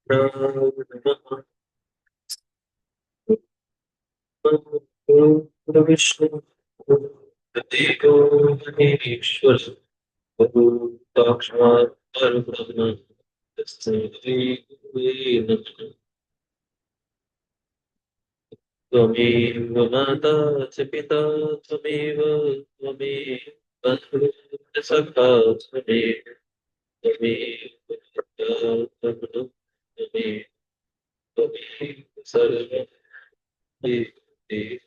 नमः विष्णु देवो महेश्वर साक्षात् परब्रह्म तस्मै श्री गुरुवे नमः। त्वमेव माता च पिता त्वमेव त्वमेव बन्धुः सखा त्वमेव त्वमेव पिता त्वमेव त्वमेव सर्वं देव।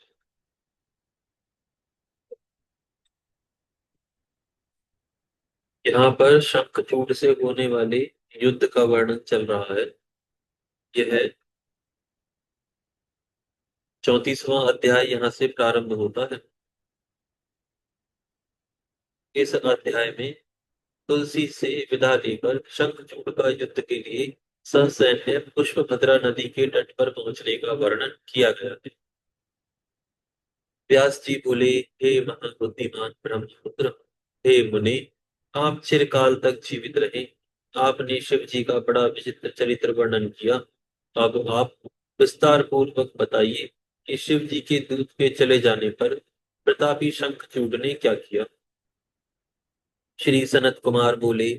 यहाँ पर शंखचूड़ से होने वाले युद्ध का वर्णन चल रहा है। यह 34वां अध्याय यहाँ से प्रारंभ होता है। इस अध्याय में तुलसी से विदा लेकर शंखचूड़ का युद्ध के लिए ससैन्य पुष्पभद्रा नदी के तट पर पहुंचने का वर्णन किया गया है। व्यास जी बोले, हे महाबुद्धिमान ब्रह्मपुत्र, हे मुने, आप चिरकाल तक जीवित रहे। आपने शिव जी का बड़ा विचित्र चरित्र वर्णन किया। अब आप विस्तार पूर्वक बताइए कि शिव जी के दूत के चले जाने पर प्रतापी शंखचूड़ ने क्या किया। श्री सनत कुमार बोले,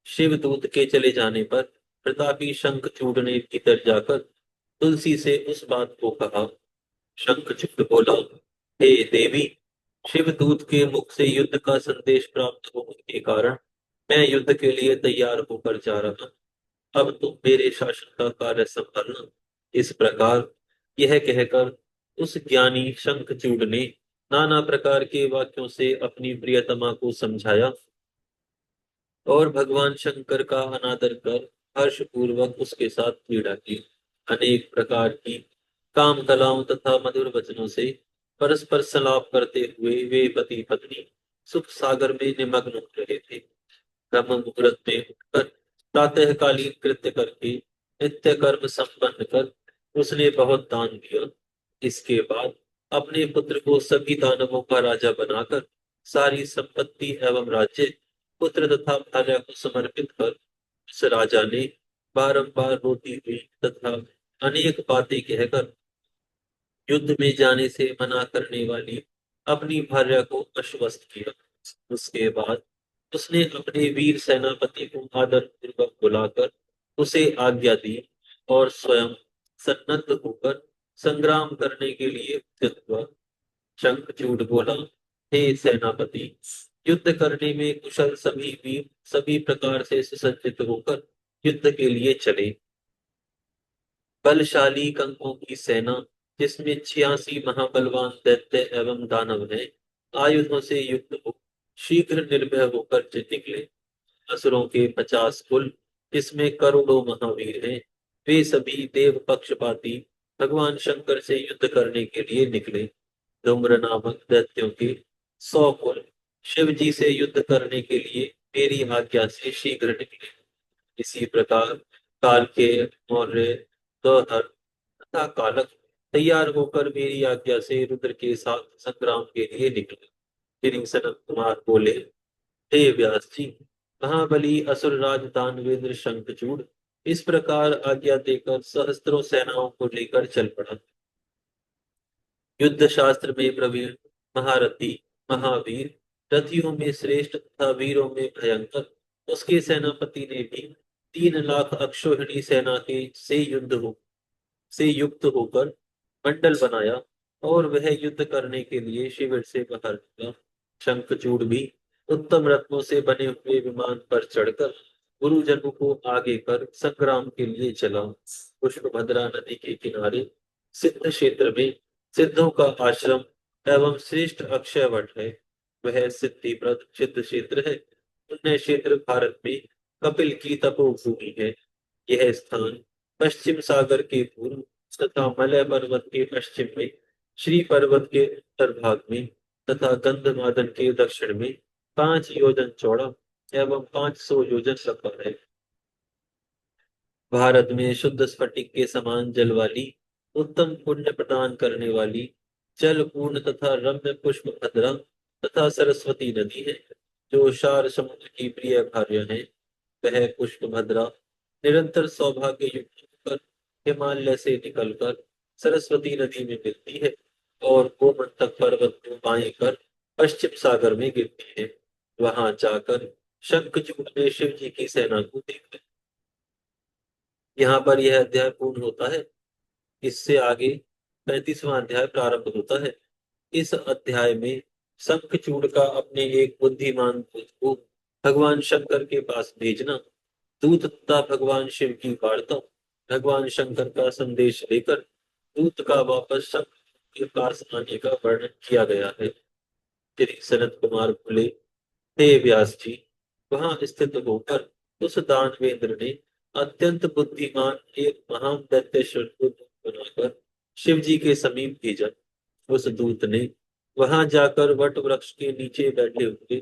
शिवदूत के चले जाने पर प्रतापी शंखचूड़ ने भीतर जाकर तुलसी से उस बात को कहा। शंखचूड़ बोला, हे देवी, शिवदूत के मुख से युद्ध का संदेश प्राप्त होने के कारण मैं युद्ध के लिए तैयार होकर जा रहा। अब तुम मेरे शासन का कार्य संभालना। इस प्रकार यह कहकर उस ज्ञानी शंखचूड़ ने नाना प्रकार के वाक्यों से अपनी प्रियतमा को समझाया और भगवान शंकर का अनादर कर हर्ष पूर्वक उसके साथ क्रीड़ा की। अनेक प्रकार की काम कलाओं तथा मधुर वचनों से परस्पर सलाप करते हुए वे पति पत्नी सुख सागर में निमग्न हो रहे थे। ब्रह्म मुहूर्त में उठकर प्रातःकालीन कृत्य करके नित्य कर्म संपन्न कर उसने बहुत दान दिया। इसके बाद अपने पुत्र को सभी दानवों का राजा बनाकर सारी संपत्ति एवं राज्य पुत्र तथा भार्या को समर्पित कर उस राजा ने बारंबार रोती हुई तथा अनेक बातें कहकर युद्ध में जाने से मना करने वाली अपनी भार्या को आश्वस्त किया। उसके बाद उसने अपने वीर सेनापति को आदर पूर्वक बुलाकर उसे आज्ञा दी और स्वयं सन्नद्ध होकर संग्राम करने के लिए उद्यत हुआ। शंखचूड़ बोला, हे सेनापति, युद्ध करने में कुशल सभी वीर सभी प्रकार से सुसज्जित होकर युद्ध के लिए चले। बलशाली कंकों की सेना, जिसमें 86 महाबलवान दैत्य एवं दानव हैं, आयुधों से युक्त हो शीघ्र निर्भय होकर निकले। असुरों के 50 कुल, जिसमें करोड़ों महावीर हैं, वे सभी देव पक्षपाती भगवान शंकर से युद्ध करने के लिए निकले। धूम्र नामक दैत्यों के 100 कुल शिव जी से युद्ध करने के लिए मेरी आज्ञा से शीघ्र निकले। इसी प्रकार काल के मौर्य गौहर तथा कालक तैयार होकर मेरी आज्ञा से रुद्र के साथ संग्राम के लिए निकले। श्री सनत कुमार बोले, हे व्यास जी, महाबली असुरराज दानवेंद्र शंखचूड़ इस प्रकार आज्ञा देकर सहस्त्रों सेनाओं को लेकर चल पड़ा। युद्ध शास्त्र में प्रवीण महारथी महावीर रथियों में श्रेष्ठ तथा वीरों में भयंकर उसके सेनापति ने भी 3 लाख अक्षौहिणी सेना के से युक्त होकर मंडल बनाया और वह युद्ध करने के लिए शिविर से बाहर निकला। शंखचूड़ भी उत्तम रत्नों से बने हुए विमान पर चढ़कर गुरुजनों को आगे कर संग्राम के लिए चला। पुष्पभद्रा नदी के किनारे सिद्ध क्षेत्र में सिद्धों का आश्रम एवं श्रेष्ठ अक्षय वट है। वह सिद्धिप्रद सिद्ध क्षेत्र है। पुण्य क्षेत्र भारत में कपिल की तपोभूमि है। यह स्थान पश्चिम सागर के पूर्व तथा मलय पर्वत के पश्चिम में, श्री पर्वत के उत्तर भाग में तथा गंधमादन के दक्षिण में 5 योजन चौड़ा एवं 500 योजन लंबा है। भारत में शुद्ध स्फटिक के समान जल वाली, उत्तम पुण्य प्रदान करने वाली, जल पूर्ण तथा रम्य पुष्प भद्रा तथा सरस्वती नदी है, जो क्षार समुद्र की प्रिय भार्य है। वह पुष्प भद्रा निरंतर सौभाग्य युक्त होकर हिमालय से निकलकर सरस्वती नदी में मिलती है और गोमंतक पर्वत को बाएं कर पश्चिम सागर में गिरती है। वहां जाकर शंखचूड़ ने शिव जी की सेना को देखा। यहाँ पर यह अध्याय पूर्ण होता है। इससे आगे 35वां अध्याय प्रारंभ होता है। इस अध्याय में शंखचूड़ का अपने एक बुद्धिमान दूत को भगवान शंकर के पास भेजना, दूत तथा भगवान शिव की वार्ता, भगवान शंकर का संदेश लेकर दूत का वापस शंख के पास आने का वर्णन किया गया है। श्री सनत कुमार बोले, हे व्यास जी, वहां स्थित होकर उस दानवेंद्र ने अत्यंत बुद्धिमान एक महान दैत्य को दूत बनाकर शिव जी के समीप भेजा। उस दूत ने वहां जाकर वट वृक्ष के नीचे बैठे हुए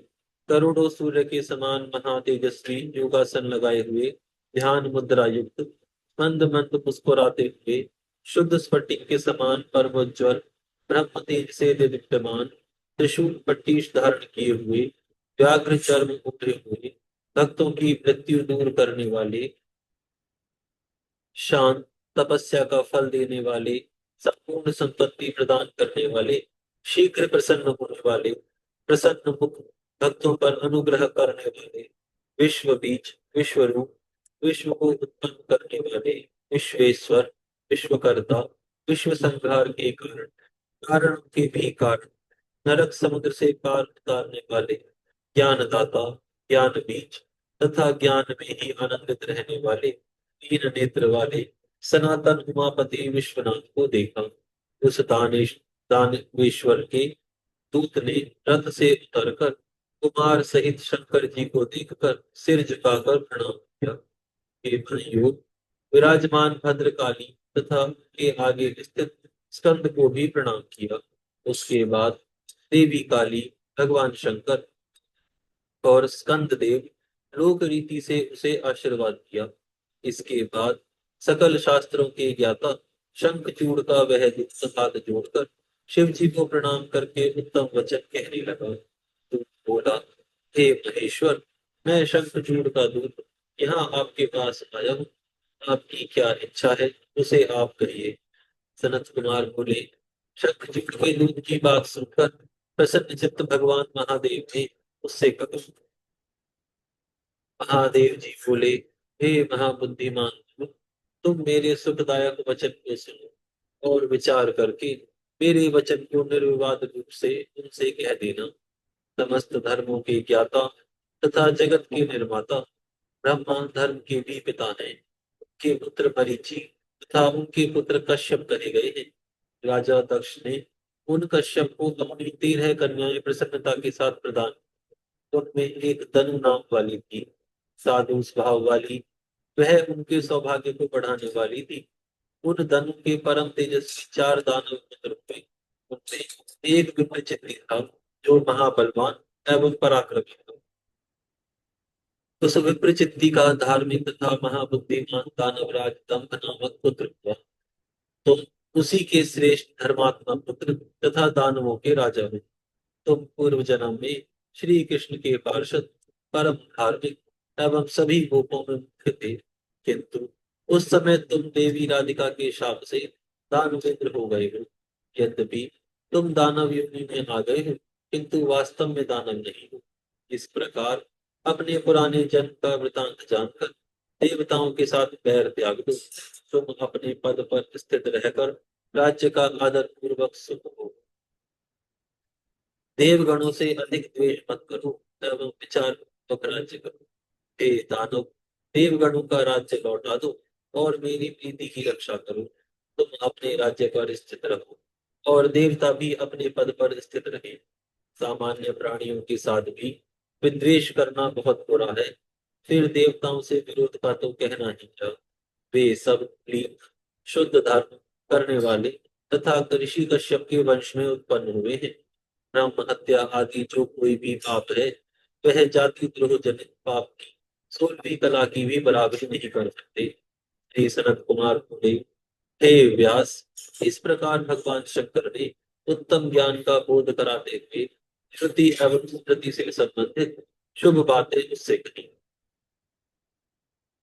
करोड़ों सूर्य के समान महातेजस्वी योगासन लगाए हुए ध्यान मुद्रा युक्त मंद मंद मुस्कुराते हुए शुद्ध स्फटिक के समान परमोज्वल ब्रह्म तेज से दीप्यमान त्रिशूल पट्टीश धारण किए हुए व्याघ्र चर्म उभरे हुए भक्तों की मृत्यु दूर करने वाले शांत तपस्या का फल देने वाले संपूर्ण संपत्ति प्रदान करने वाले शीघ्र प्रसन्न होने वाले प्रसन्न मुख भक्तों पर अनुग्रह करने वाले विश्व बीज विश्व रूप विश्व को उत्पन्न करने वाले विश्वेश्वर विश्वकर्ता विश्व संहार के कारण कारण के भी कारण नरक समुद्र से पार उतारने वाले ज्ञानदाता ज्ञान बीज तथा ज्ञान में ही आनंदित रहने वाले तीन नेत्र वाले सनातन उमापति विश्वनाथ को देखा। उस दानेश्वर के दूत ने रथ से उतरकर कुमार सहित शंकर जी को देखकर सिर झुकाकर प्रणाम किया। हे भाइयों, विराजमान भद्रकाली तथा के आगे स्थित स्कंद को भी प्रणाम किया। उसके बाद देवी काली, भगवान शंकर और स्कंद देव लोक रीति से उसे आशीर्वाद किया। इसके बाद सकल शास्त्रों के ज्ञाता शंखचूड़ का वह दूत हाथ जोड़कर शिव जी को प्रणाम करके उत्तम वचन कहने लगा। दूत बोला, हे महेश्वर, मैं शंखचूड़ का दूत यहाँ आपके पास आया हूँ। आपकी क्या इच्छा है उसे आप कहिए। सनत कुमार बोले, शंखचूड़ के दूत की बात सुनकर प्रसन्न चित्त भगवान महादेव ने उससे कहा। महादेव जी बोले, हे महाबुद्धिमान, तुम मेरे सुखदायक वचन को सुनो और विचार करके मेरे वचन को निर्विवाद रूप से उनसे कह देना। समस्त धर्मों के ज्ञाता तथा जगत के निर्माता ब्रह्मा धर्म के भी पिता हैं। उनके पुत्र मरीचि तथा उनके पुत्र कश्यप कहे गए हैं। राजा दक्ष ने उन कश्यप को अपनी 13 कन्याएं प्रसन्नता के साथ प्रदान की। उनमें एक दनु नाम वाली थी, साधु स्वभाव वाली। वह उनके सौभाग्य को बढ़ाने वाली थी। उन दनु के परम तेजस्वी 4 दानव पुत्र हुए। उनमें एक विप्रचित्ति था जो महाबलवान एवं पराक्रमी था। उस विप्रचित्ति का धार्मिक तथा महाबुद्धिमान दानवराज दंभ नामक पुत्र हुआ। तुम उसी के श्रेष्ठ धर्मात्मा पुत्र तथा दानवों के राजा हो। तुम पूर्व जन्म में श्री कृष्ण के पार्षद परम धार्मिक एवं सभी गोपों में मुख्य थे, किंतु उस समय तुम देवी राधिका के शाप से दानवेंद्र हो गए हो। यद्यपि तुम दानव योनि में आ गए हो, किंतु वास्तव में दानव नहीं हो। इस प्रकार अपने पुराने जन्म का वृतांत जानकर देवताओं के साथ बैर त्याग दो। तुम अपने पद पर स्थित रहकर राज्य का आदर पूर्वक सुख हो। देवगणों से अधिक द्वेष मत करो एवं विचार पूर्वक राज्य करो। हे दानव, देवगणों का राज्य लौटा दो और मेरी प्रीति की रक्षा करो। तुम अपने राज्य पर स्थित रहो और देवता भी अपने पद पर स्थित रहे। सामान्य प्राणियों के साथ भी विद्वेष करना बहुत बुरा है, फिर देवताओं से विरोध का तो कहना ही क्या। वे सब लीन शुद्ध धर्म करने वाले तथा ऋषि कश्यप के वंश में उत्पन्न हुए हैं। ब्रह्म हत्या आदि जो कोई भी पाप है, वह जाति द्रोह जनित पाप की 16वीं कला की भी बराबरी नहीं कर सकते। हे सनत कुमार बोले, हे व्यास, इस प्रकार भगवान शंकर ने उत्तम ज्ञान का बोध कराते हुए श्रुति एवं स्मृति से संबंधित शुभ बातें उससे कही।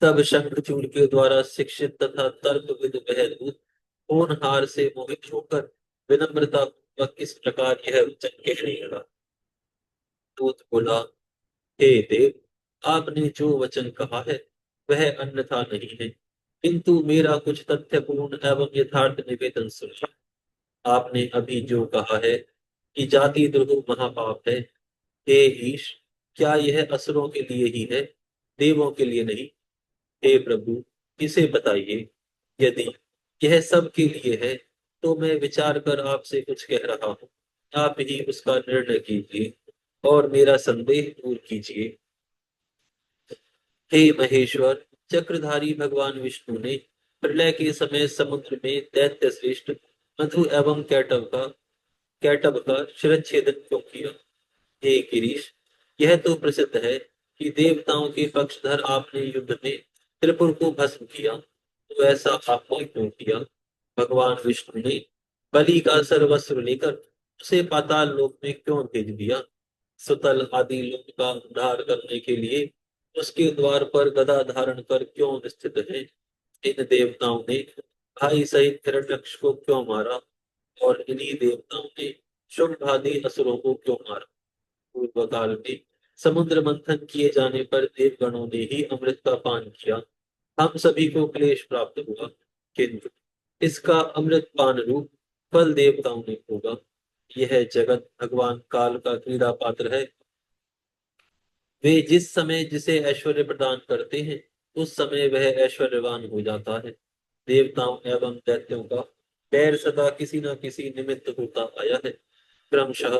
तब शंखचूड़ के द्वारा शिक्षित तथा तर्कविद वह दूत होनहार से मोहित होकर विनम्रता पूर्वक इस प्रकार यह वचन कहने लगा। दूत बोला, हे देव, आपने जो वचन कहा है वह अन्यथा नहीं है, किंतु मेरा कुछ तथ्यपूर्ण एवं यथार्थ निवेदन सुनिए। आपने अभी जो कहा है कि जाति द्रोह महापाप है, हे ईश, क्या यह असुरों के लिए ही है, देवों के लिए नहीं? हे प्रभु, इसे बताइए। यदि यह सब के लिए है तो मैं विचार कर आपसे कुछ कह रहा हूँ, आप ही उसका निर्णय कीजिए और मेरा संदेह दूर कीजिए। हे महेश्वर, चक्रधारी भगवान विष्णु ने प्रलय के समय समुद्र में दैत्य श्रेष्ठ मधु एवं कैटभ का शिरच्छेदन क्यों किया? हे गिरीश, यह तो प्रसिद्ध है कि देवताओं के पक्षधर आपने युद्ध में त्रिपुर को भस्म किया, तो ऐसा आपने क्यों किया? भगवान विष्णु ने बलि का सर्वस्व लेकर उसे पाताल लोक में क्यों भेज दिया? सुतल आदि लोक का उद्धार करने के लिए उसके द्वार पर गदा धारण कर क्यों स्थित है? इन देवताओं ने भाई सहित हिरण्यक्ष को क्यों मारा और इन्हीं देवताओं ने शुंभ आदि असुरों को क्यों मारा? पूर्व काल में समुद्र मंथन किए जाने पर देवगणों ने ही अमृत का पान किया, हम सभी को क्लेश प्राप्त हुआ, किंतु इसका अमृत पान रूप फल देवताओं ने भोगा। यह जगत भगवान काल का क्रीड़ा पात्र है। वे जिस समय जिसे ऐश्वर्य प्रदान करते हैं उस समय वह ऐश्वर्यवान हो जाता है। देवताओं एवं दैत्यों का बैर सदा किसी न किसी निमित्त होता आया है। क्रमशः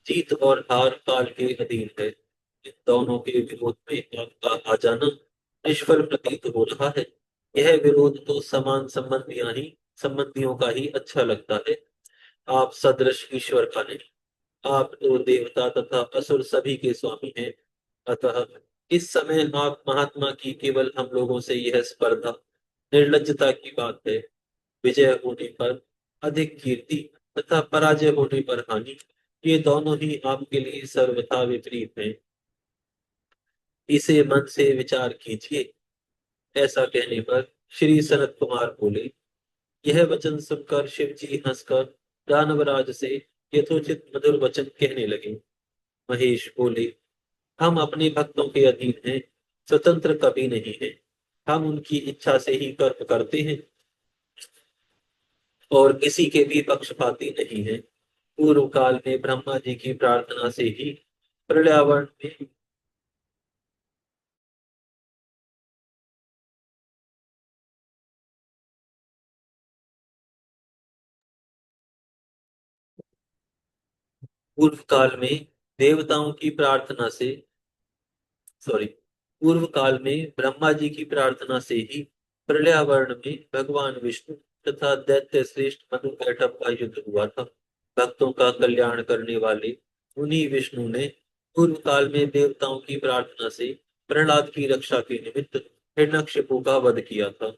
जीत और हार काल के अधीन है। इन दोनों के विरोध में आपका आ जाना निष्फल प्रतीत हो रहा है। यह विरोध तो समान संबंधियों का ही अच्छा लगता है। आप सदृश ईश्वर का नहीं। आप तो देवता तथा असुर सभी के स्वामी हैं। अतः इस समय आप महात्मा की केवल हम लोगों से यह स्पर्धा निर्लज्जता की बात है। विजय होने पर अधिक कीर्ति तथा पराजय होने पर हानि, ये दोनों ही आपके लिए सर्वथा विपरीत हैं। इसे मन से विचार कीजिए। ऐसा कहने पर श्री सनत कुमार बोले। यह वचन सुनकर शिव जी हंसकर दानवराज से यथोचित मधुर वचन कहने लगे। महेश बोले, हम अपने भक्तों के अधीन हैं, स्वतंत्र कभी नहीं है। हम उनकी इच्छा से ही कर्म करते हैं और किसी के भी पक्षपाती नहीं है। पूर्व काल में ब्रह्मा जी की प्रार्थना से ही पर्यावरण में पूर्व काल में देवताओं की प्रार्थना से सॉरी पूर्व काल में ब्रह्मा जी की प्रार्थना से ही पर्यावरण में भगवान विष्णु तथा दैत्य श्रेष्ठ मनु कैटभ का युद्ध हुआ था। भक्तों का कल्याण करने वाले उन्हीं विष्णु ने पूर्व काल में देवताओं की प्रार्थना से प्रहलाद की रक्षा के निमित्त हिरण्यकशिपु का वध किया था।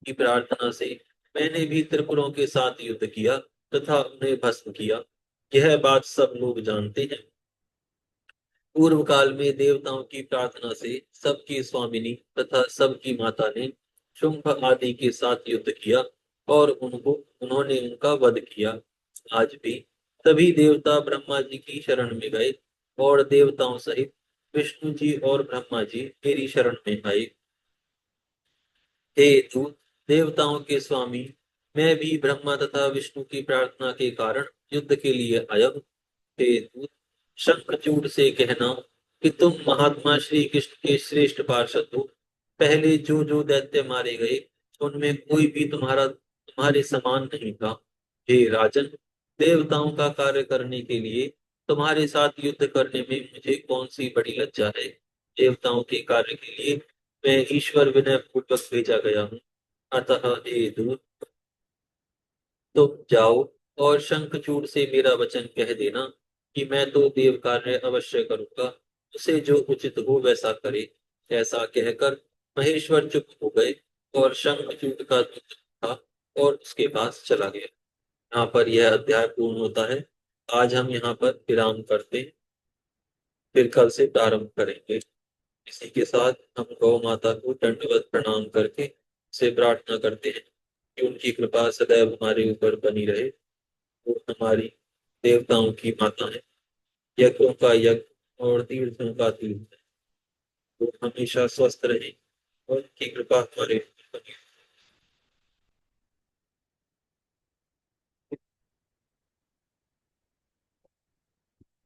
की प्रार्थना से मैंने भी त्रिपुरों के साथ युद्ध किया तथा उन्हें भस्म किया। यह बात सब लोग जानते हैं। पूर्व काल में देवताओं की प्रार्थना से सबकी स्वामिनी तथा सबकी माता ने शुंभ आदि के साथ युद्ध किया और उन्होंने उनका वध किया। आज भी सभी देवता ब्रह्मा जी की शरण में गए और देवताओं सहित विष्णु जी और ब्रह्मा जी मेरी शरण में आए। हे दूत, देवताओं के स्वामी, मैं भी ब्रह्मा तथा विष्णु की प्रार्थना के कारण युद्ध के लिए आया हूँ। हे दूत, शंखचूड़ से कहना कि तुम महात्मा श्री कृष्ण के श्रेष्ठ पार्षद हो। पहले जो जो दैत्य मारे गए उनमें कोई भी तुम्हारे समान नहीं था। हे राजन, देवताओं का कार्य करने के लिए तुम्हारे साथ युद्ध करने में मुझे कौन सी बड़ी लज्जा है। देवताओं के कार्य के लिए मैं ईश्वर विनय पूर्वक भेजा गया हूँ। अतः हे दूत, तुम जाओ और शंखचूड़ से मेरा वचन कह देना कि मैं तो देव कार्य अवश्य करूंगा, उसे जो उचित हो वैसा करे। ऐसा कहकर महेश्वर चुप हो गए और शंखचूड़ का दूत था और उसके पास चला गया। यहाँ पर यह अध्याय पूर्ण होता है। आज हम यहाँ पर विराम करते हैं। फिर कल से प्रारंभ करेंगे। इसी के साथ हम गौ माता को दंडवत प्रणाम करके से प्रार्थना करते हैं कि उनकी कृपा सदैव हमारे ऊपर बनी रहे। वो हमारी देवताओं की माता है, यज्ञों का यज्ञ और तीर्थों का तीर्थ है। वो हमेशा स्वस्थ रहे और उनकी कृपा हमारे